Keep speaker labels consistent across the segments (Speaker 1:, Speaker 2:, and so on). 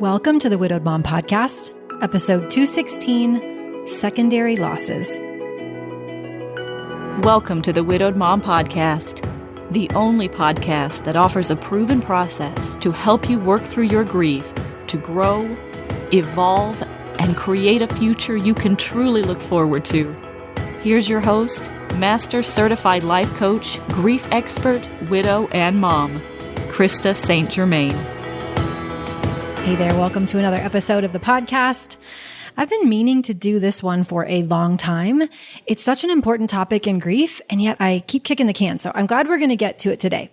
Speaker 1: Welcome to the Widowed Mom Podcast, episode 216, Secondary Losses.
Speaker 2: Welcome to the Widowed Mom Podcast, the only podcast that offers a proven process to help you work through your grief, to grow, evolve, and create a future you can truly look forward to. Here's your host, Master Certified Life Coach, Grief Expert, Widow, and Mom, Krista St-Germain.
Speaker 1: Hey there, welcome to another episode of the podcast. I've been meaning to do this one for a long time. It's such an important topic in grief, and yet I keep kicking the can, so I'm glad we're going to get to it today.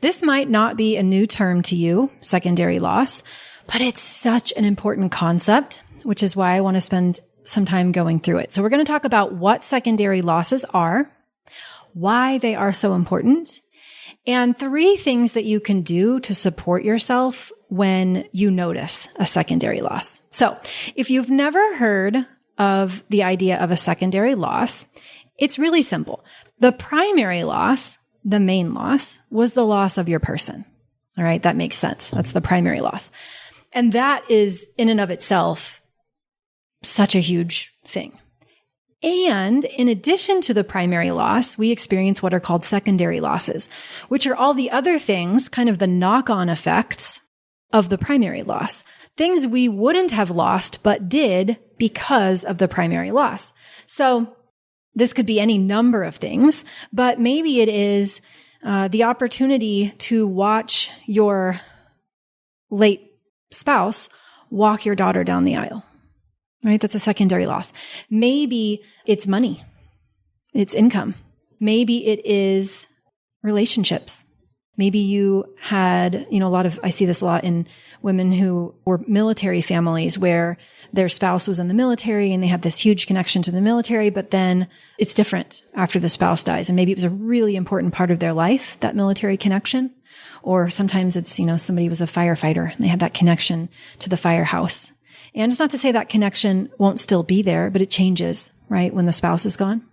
Speaker 1: This might not be a new term to you, secondary loss, but it's such an important concept, which is why I want to spend some time going through it. So we're going to talk about what secondary losses are, why they are so important, and 3 things that you can do to support yourself when you notice a secondary loss. So if you've never heard of the idea of a secondary loss, it's really simple. The primary loss, the main loss, was the loss of your person. All right, that makes sense. That's the primary loss. And that is in and of itself such a huge thing. And in addition to the primary loss, we experience what are called secondary losses, which are all the other things, kind of the knock-on effects of the primary loss. Things we wouldn't have lost, but did because of the primary loss. So this could be any number of things, but maybe it is the opportunity to watch your late spouse walk your daughter down the aisle. Right? That's a secondary loss. Maybe it's money. It's income. Maybe it is relationships. Maybe you had, I see this a lot in women who were military families where their spouse was in the military and they had this huge connection to the military, but then it's different after the spouse dies. And maybe it was a really important part of their life, that military connection. Or sometimes it's, somebody was a firefighter and they had that connection to the firehouse. And it's not to say that connection won't still be there, but it changes, right, when the spouse is gone.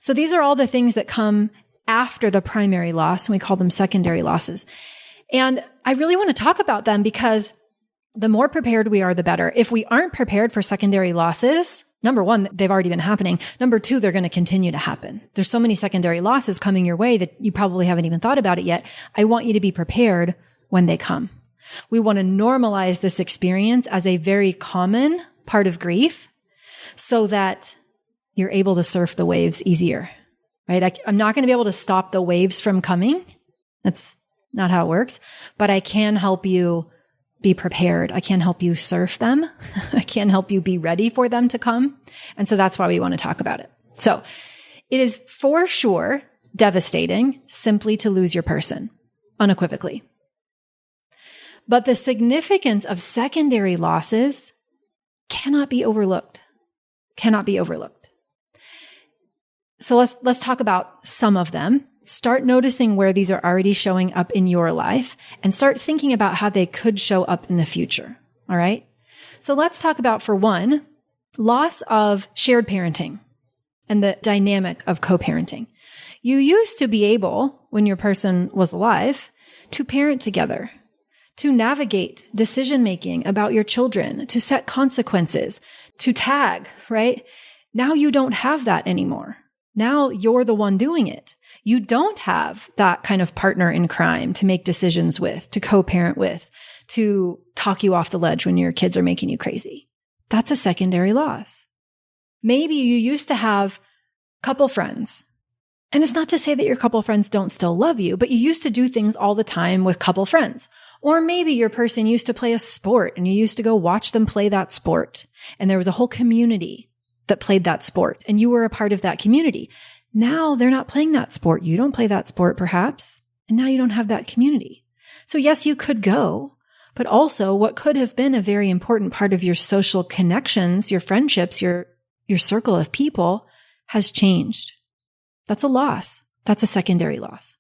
Speaker 1: So these are all the things that come after the primary loss, and we call them secondary losses. And I really want to talk about them because the more prepared we are, the better. If we aren't prepared for secondary losses, number one, they've already been happening. Number two, they're going to continue to happen. There's so many secondary losses coming your way that you probably haven't even thought about it yet. I want you to be prepared when they come. We want to normalize this experience as a very common part of grief so that you're able to surf the waves easier, right? I'm not going to be able to stop the waves from coming. That's not how it works, but I can help you be prepared. I can help you surf them. I can help you be ready for them to come. And so that's why we want to talk about it. So it is for sure devastating simply to lose your person, unequivocally. But the significance of secondary losses cannot be overlooked. Cannot be overlooked. So let's talk about some of them. Start noticing where these are already showing up in your life and start thinking about how they could show up in the future. All right? So let's talk about, for one, loss of shared parenting and the dynamic of co-parenting. You used to be able, when your person was alive, to parent together, to navigate decision-making about your children, to set consequences, to tag, right? Now you don't have that anymore. Now you're the one doing it. You don't have that kind of partner in crime to make decisions with, to co-parent with, to talk you off the ledge when your kids are making you crazy. That's a secondary loss. Maybe you used to have couple friends. And it's not to say that your couple friends don't still love you, but you used to do things all the time with couple friends. Or maybe your person used to play a sport and you used to go watch them play that sport. And there was a whole community that played that sport and you were a part of that community. Now they're not playing that sport. You don't play that sport perhaps. And now you don't have that community. So yes, you could go, but also what could have been a very important part of your social connections, your friendships, your circle of people has changed. That's a loss. That's a secondary loss.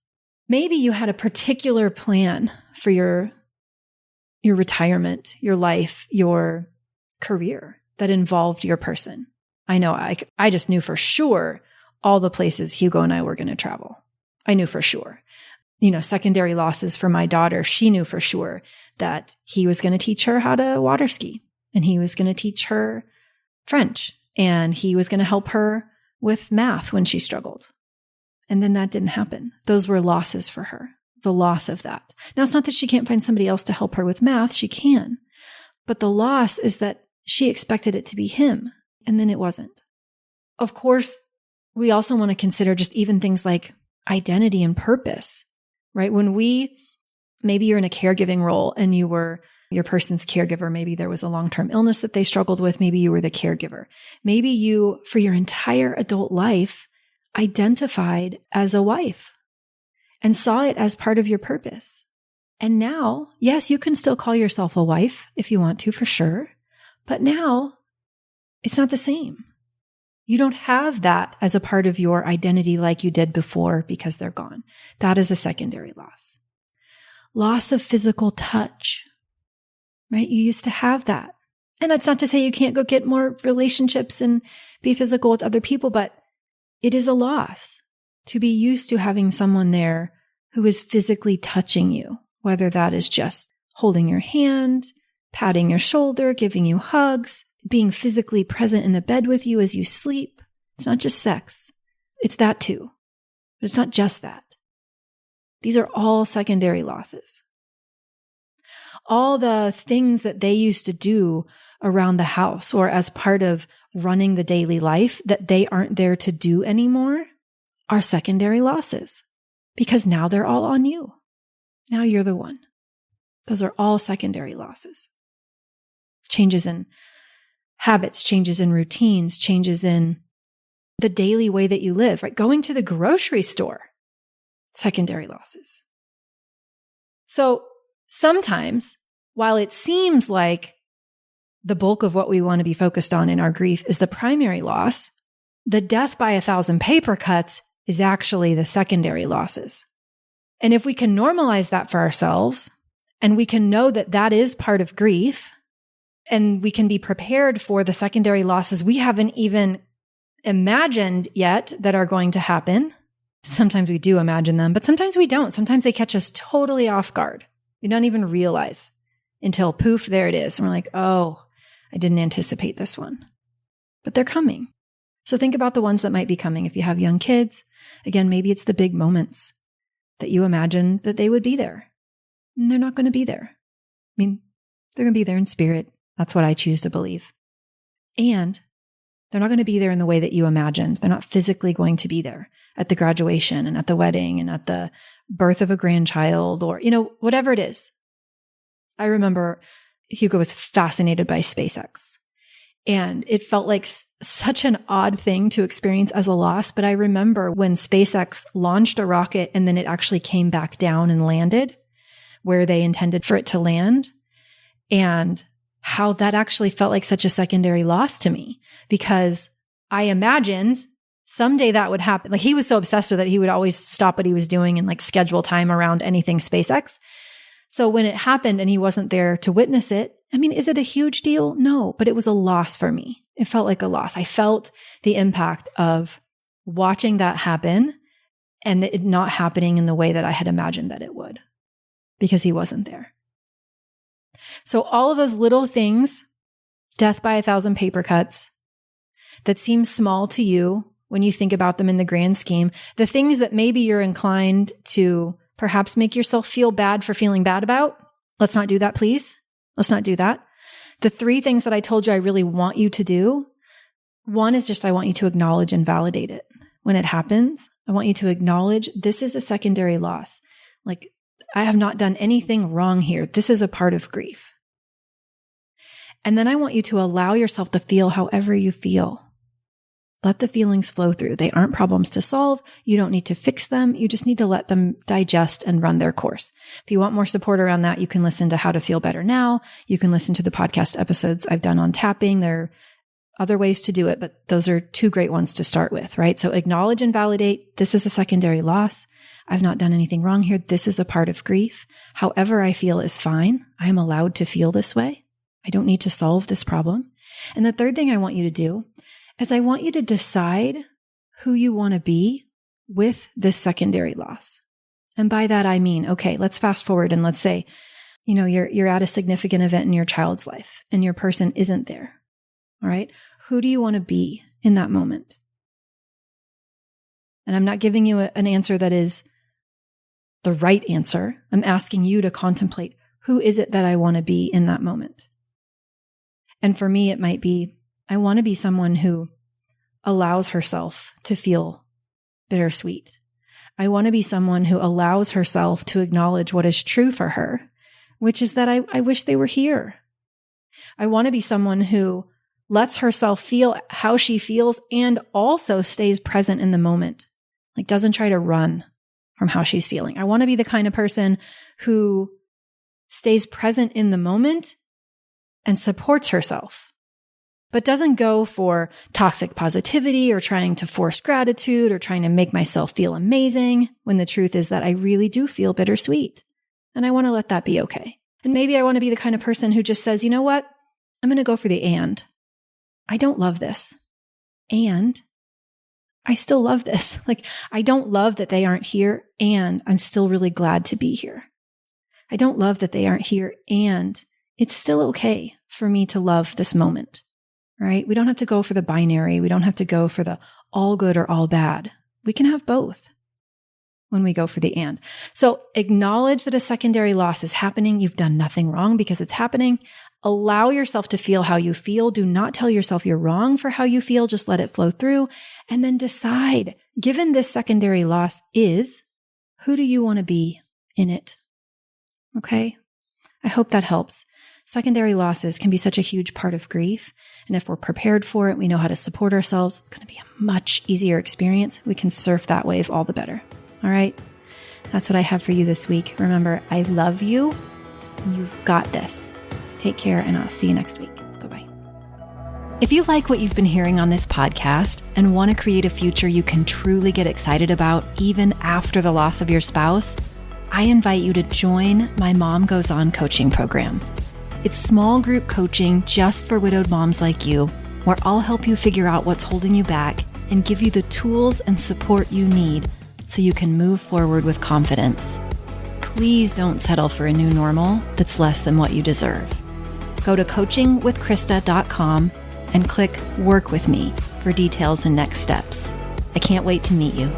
Speaker 1: Maybe you had a particular plan for your retirement, your life, your career that involved your person. I know I just knew for sure all the places Hugo and I were going to travel. I knew for sure. Secondary losses for my daughter. She knew for sure that he was going to teach her how to water ski, and he was going to teach her French, and he was going to help her with math when she struggled. And then that didn't happen. Those were losses for her, the loss of that. Now, it's not that she can't find somebody else to help her with math. She can. But the loss is that she expected it to be him, and then it wasn't. Of course, we also want to consider just even things like identity and purpose, right? When maybe you're in a caregiving role and you were your person's caregiver. Maybe there was a long-term illness that they struggled with. Maybe you were the caregiver. Maybe you, for your entire adult life, identified as a wife and saw it as part of your purpose. And now, yes, you can still call yourself a wife if you want to, for sure. But now it's not the same. You don't have that as a part of your identity like you did before because they're gone. That is a secondary loss. Loss of physical touch, right? You used to have that. And that's not to say you can't go get more relationships and be physical with other people, but it is a loss to be used to having someone there who is physically touching you, whether that is just holding your hand, patting your shoulder, giving you hugs, being physically present in the bed with you as you sleep. It's not just sex. It's that too. But it's not just that. These are all secondary losses. All the things that they used to do around the house or as part of running the daily life that they aren't there to do anymore are secondary losses because now they're all on you. Now you're the one. Those are all secondary losses. Changes in habits, changes in routines, changes in the daily way that you live, right? Going to the grocery store, secondary losses. So sometimes, while it seems like the bulk of what we want to be focused on in our grief is the primary loss, the death by 1,000 paper cuts is actually the secondary losses. And if we can normalize that for ourselves, and we can know that that is part of grief, and we can be prepared for the secondary losses we haven't even imagined yet that are going to happen. Sometimes we do imagine them, but sometimes we don't. Sometimes they catch us totally off guard. We don't even realize until poof, there it is. And we're like, oh, I didn't anticipate this one. But they're coming. So think about the ones that might be coming. If you have young kids, again, maybe it's the big moments that you imagined that they would be there. And they're not going to be there. I mean, they're going to be there in spirit. That's what I choose to believe. And they're not going to be there in the way that you imagined. They're not physically going to be there at the graduation and at the wedding and at the birth of a grandchild or, whatever it is. I remember Hugo was fascinated by SpaceX. And it felt like such an odd thing to experience as a loss. But I remember when SpaceX launched a rocket and then it actually came back down and landed where they intended for it to land, and how that actually felt like such a secondary loss to me because I imagined someday that would happen. Like he was so obsessed with it, he would always stop what he was doing and like schedule time around anything SpaceX. So when it happened and he wasn't there to witness it, I mean, is it a huge deal? No, but it was a loss for me. It felt like a loss. I felt the impact of watching that happen and it not happening in the way that I had imagined that it would because he wasn't there. So all of those little things, death by 1,000 paper cuts, that seem small to you when you think about them in the grand scheme, the things that maybe you're inclined to perhaps make yourself feel bad for feeling bad about, let's not do that, please. Let's not do that. The 3 things that I told you I really want you to do, one is just I want you to acknowledge and validate it. When it happens, I want you to acknowledge this is a secondary loss. Like, I have not done anything wrong here. This is a part of grief. And then I want you to allow yourself to feel however you feel. Let the feelings flow through. They aren't problems to solve. You don't need to fix them. You just need to let them digest and run their course. If you want more support around that, you can listen to How to Feel Better Now. You can listen to the podcast episodes I've done on tapping. There are other ways to do it, but those are 2 great ones to start with, right? So acknowledge and validate. This is a secondary loss. I've not done anything wrong here. This is a part of grief. However I feel is fine. I am allowed to feel this way. I don't need to solve this problem. And the 3rd thing I want you to do is I want you to decide who you want to be with this secondary loss. And by that, I mean, okay, let's fast forward and let's say you're at a significant event in your child's life and your person isn't there. All right. Who do you want to be in that moment? And I'm not giving you an answer that is the right answer. I'm asking you to contemplate, who is it that I want to be in that moment? And for me, it might be, I want to be someone who allows herself to feel bittersweet. I want to be someone who allows herself to acknowledge what is true for her, which is that I wish they were here. I want to be someone who lets herself feel how she feels and also stays present in the moment, like doesn't try to run from how she's feeling. I want to be the kind of person who stays present in the moment and supports herself, but doesn't go for toxic positivity or trying to force gratitude or trying to make myself feel amazing, when the truth is that I really do feel bittersweet. And I want to let that be okay. And maybe I want to be the kind of person who just says, you know what? I'm going to go for the and. I don't love this. And I still love this. Like, I don't love that they aren't here, and I'm still really glad to be here. I don't love that they aren't here, and it's still okay for me to love this moment, right? We don't have to go for the binary. We don't have to go for the all good or all bad. We can have both when we go for the and. So acknowledge that a secondary loss is happening. You've done nothing wrong because it's happening. Allow yourself to feel how you feel. Do not tell yourself you're wrong for how you feel. Just let it flow through, and then decide, given this secondary loss is, who do you want to be in it? Okay. I hope that helps. Secondary losses can be such a huge part of grief. And if we're prepared for it, we know how to support ourselves. It's going to be a much easier experience. We can surf that wave all the better. All right. That's what I have for you this week. Remember, I love you. You've got this. Take care, and I'll see you next week. Bye-bye. If you like what you've been hearing on this podcast and want to create a future you can truly get excited about even after the loss of your spouse, I invite you to join my Mom Goes On coaching program. It's small group coaching just for widowed moms like you, where I'll help you figure out what's holding you back and give you the tools and support you need so you can move forward with confidence. Please don't settle for a new normal that's less than what you deserve. Go to coachingwithkrista.com and click Work With Me for details and next steps. I can't wait to meet you.